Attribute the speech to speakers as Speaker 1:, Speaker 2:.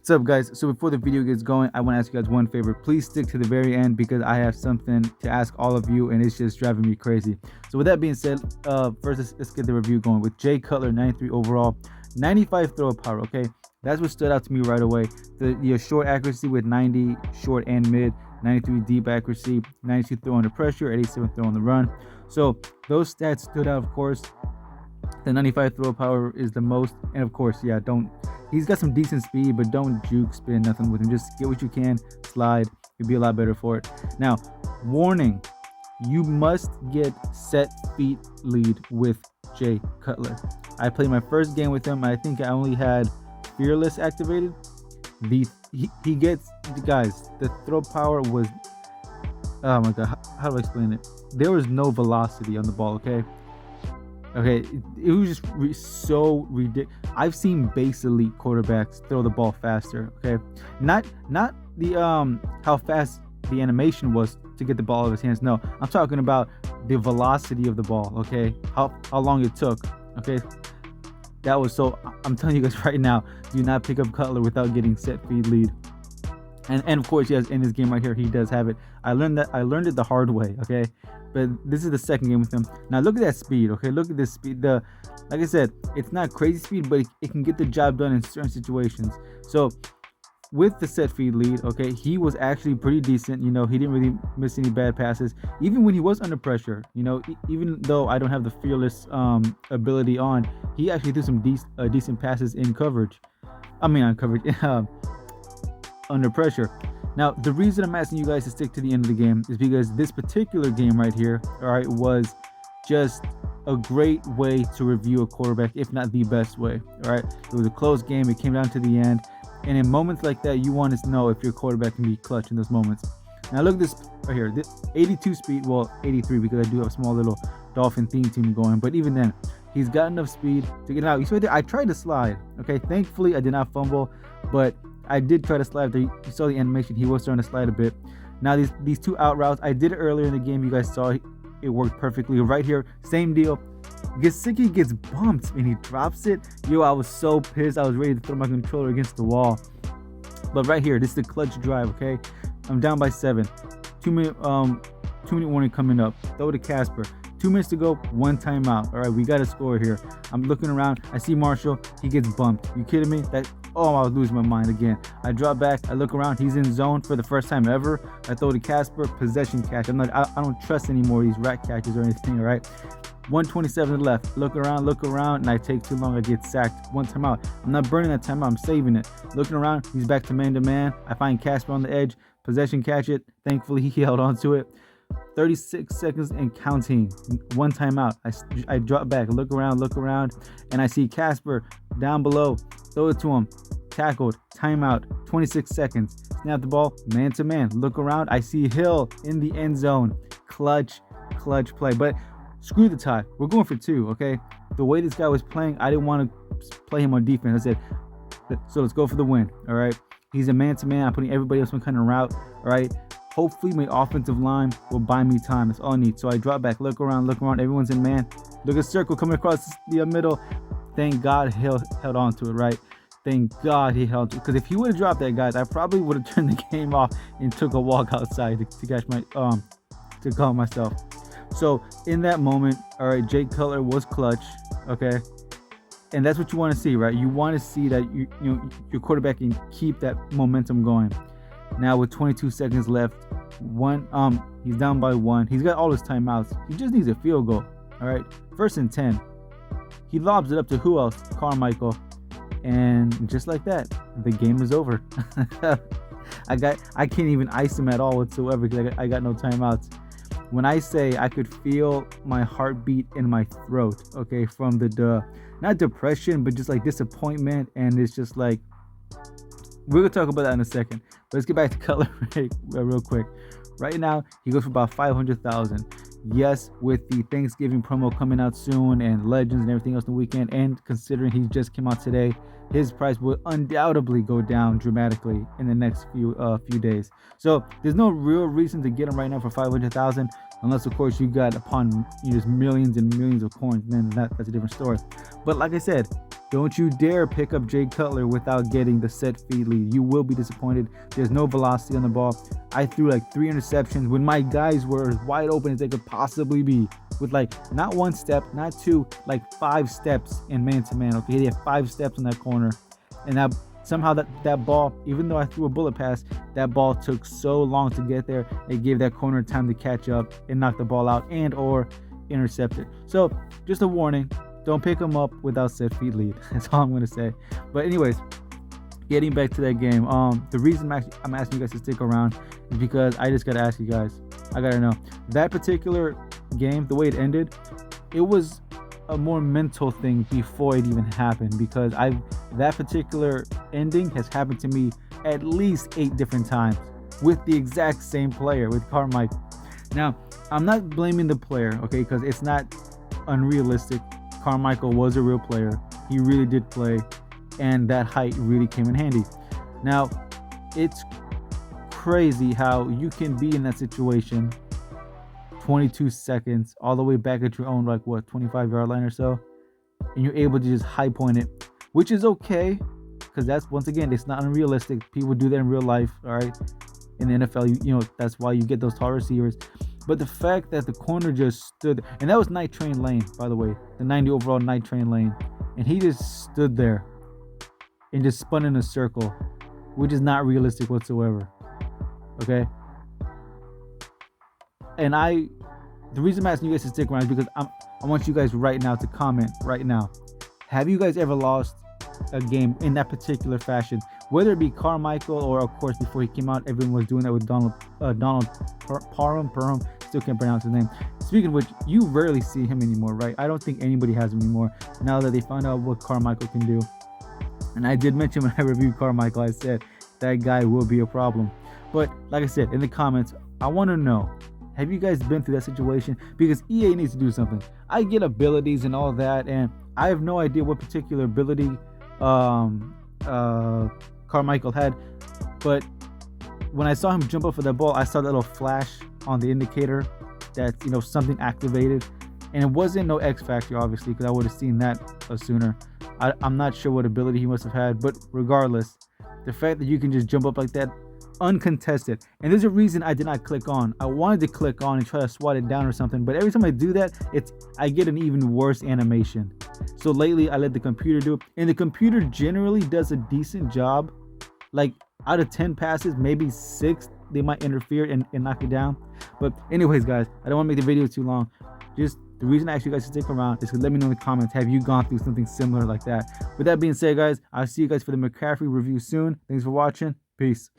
Speaker 1: What's up, guys? So before the video gets going, I want to ask you guys one favor. Please stick to the very end because I have something to ask all of you and it's just driving me crazy. So with that being said, first let's get the review going with Jay Cutler, 93 overall, 95 throw power. Okay, that's what stood out to me right away. The short accuracy with 90 short and mid, 93 deep accuracy, 92 throw under pressure, 87 throw on the run. So those stats stood out, of course. The 95 throw power is the most, and of course, yeah, don't. He's got some decent speed, but don't juke spin nothing with him. Just get what you can, slide. You'll be a lot better for it. Now, warning: you must get set feet lead with Jay Cutler. I played my first game with him. I think I only had Fearless activated. He gets, guys. The throw power was, oh my god, how do I explain it? There was no velocity on the ball. Okay, it was just so ridiculous. I've seen base elite quarterbacks throw the ball faster. Okay, not the how fast the animation was to get the ball out of his hands. No, I'm talking about the velocity of the ball. Okay, how long it took. Okay, that was so. I'm telling you guys right now, do not pick up Cutler without getting set feed lead. And of course, yes, in this game right here, he does have it. I learned it the hard way. Okay, but this is the second game with him. Now look at that speed. Okay, look at this speed. Like I said, it's not crazy speed, but it can get the job done in certain situations. So with the set feed lead, okay, he was actually pretty decent. You know, he didn't really miss any bad passes, even when he was under pressure. You know, even though I don't have the fearless ability on, he actually threw some decent passes in coverage. I mean, on coverage. Under pressure. Now, the reason I'm asking you guys to stick to the end of the game is because this particular game right here, all right, was just a great way to review a quarterback, if not the best way. All right, it was a close game. It came down to the end, and in moments like that, you want to know if your quarterback can be clutch in those moments. Now, look at this right here. This 82 speed, well, 83 because I do have a small little Dolphin theme team going, but even then, he's got enough speed to get out. You see right there, I tried to slide. Okay, thankfully I did not fumble, but I did try to slide. You saw the animation. He was trying to slide a bit. Now these two out routes, I did it earlier in the game. You guys saw it worked perfectly. Right here, same deal. Gesicki gets bumped and he drops it. Yo, I was so pissed. I was ready to throw my controller against the wall. But right here, this is the clutch drive. Okay, I'm down by 7. 2-minute warning coming up. Throw to Casper. 2 minutes to go, 1 timeout. All right, we got to score here. I'm looking around. I see Marshall. He gets bumped. You kidding me? Oh, I was losing my mind again. I drop back. I look around. He's in zone for the first time ever. I throw to Casper. Possession catch. I don't trust anymore these rat catches or anything. All right. 127 left. Look around, and I take too long. I get sacked. 1 timeout. I'm not burning that timeout. I'm saving it. Looking around. He's back to man. I find Casper on the edge. Possession catch it. Thankfully, he held on to it. 36 seconds and counting. 1 timeout. I drop back, look around, and I see Casper down below. Throw it to him. Tackled. Timeout. 26 seconds. Snap the ball. Man to man. Look around. I see Hill in the end zone. Clutch play. But screw the tie. We're going for 2. Okay. The way this guy was playing, I didn't want to play him on defense. I said, so let's go for the win. All right. He's a man to man. I'm putting everybody else some kind of route. All right. Hopefully my offensive line will buy me time. That's all I need. So I drop back, look around. Everyone's in man. Look at circle coming across the middle. Thank God he held on to it, right? Thank God he held to it. Because if he would have dropped that, guys, I probably would have turned the game off and took a walk outside to catch my to calm myself. So in that moment, all right, Jay Cutler was clutch, okay? And that's what you want to see, right? You want to see that your quarterback can keep that momentum going. Now with 22 seconds left, he's down by 1. He's got all his timeouts. He just needs a field goal. All right, 1st and 10. He lobs it up to who else? Carmichael, and just like that, the game is over. I can't even ice him at all whatsoever because I got no timeouts. When I say I could feel my heartbeat in my throat, okay, from the not depression, but just like disappointment, and it's just like. We're going to talk about that in a second. But let's get back to Cutler real quick. Right now, he goes for about 500,000. Yes, with the Thanksgiving promo coming out soon and Legends and everything else on the weekend, and considering he just came out today, his price will undoubtedly go down dramatically in the next few days. So there's no real reason to get him right now for 500,000, unless of course you got upon just millions and millions of coins. Then that's a different story. But like I said, Don't you dare pick up Jay Cutler without getting the set feed lead. You will be disappointed. There's no velocity on the ball. I threw like 3 interceptions when my guys were as wide open as they could possibly be, with like not 1 step, not 2, like 5 steps in man-to-man. Okay, he had 5 steps in that corner, and somehow that ball, even though I threw a bullet pass, that ball took so long to get there. It gave that corner time to catch up and knock the ball out and or intercept it. So just a warning. Don't pick them up without set feet lead. That's all I'm going to say. But anyways, getting back to that game. The reason I'm asking you guys to stick around is because I just got to ask you guys. I got to know. That particular game, the way it ended, it was a more mental thing before it even happened, because that particular ending has happened to me at least 8 different times with the exact same player, with Carmichael. Now, I'm not blaming the player, okay, because it's not unrealistic. Carmichael was a real player. He really did play, and that height really came in handy. Now, it's crazy how you can be in that situation 22 seconds all the way back at your own, like, 25-yard line or so, and you're able to just high point it, which is okay, because that's, once again, it's not unrealistic. People do that in real life, all right? In the NFL, you know, that's why you get those tall receivers. But the fact that the corner just stood, and that was Night Train Lane, by the way, the 90 overall Night Train Lane, and he just stood there and just spun in a circle, which is not realistic whatsoever. Okay? And the reason I'm asking you guys to stick around is because I want you guys right now to comment right now. Have you guys ever lost a game in that particular fashion? Whether it be Carmichael, or of course before he came out, everyone was doing that with Donald Parham. Still can't pronounce his name. Speaking of which, you rarely see him anymore, right? I don't think anybody has him anymore now that they found out what Carmichael can do. And I did mention when I reviewed Carmichael, I said that guy will be a problem. But like I said in the comments, I want to know, have you guys been through that situation? Because EA needs to do something. I get abilities and all that, and I have no idea what particular ability Carmichael had, but when I saw him jump up for that ball, I saw that little flash on the indicator that, you know, something activated, and it wasn't no X Factor, obviously, because I would have seen that sooner. I'm not sure what ability he must have had, but regardless, the fact that you can just jump up like that uncontested, and there's a reason I did not click on. I wanted to click on and try to swat it down or something, but every time I do that, I get an even worse animation. So lately I let the computer do it, and the computer generally does a decent job. Like, out of 10 passes, maybe 6 they might interfere and knock it down. But anyways, guys, I don't want to make the video too long. Just the reason I asked you guys to stick around is to let me know in the comments, have you gone through something similar like that? With that being said, guys, I'll see you guys for the McCaffrey review soon. Thanks for watching. Peace.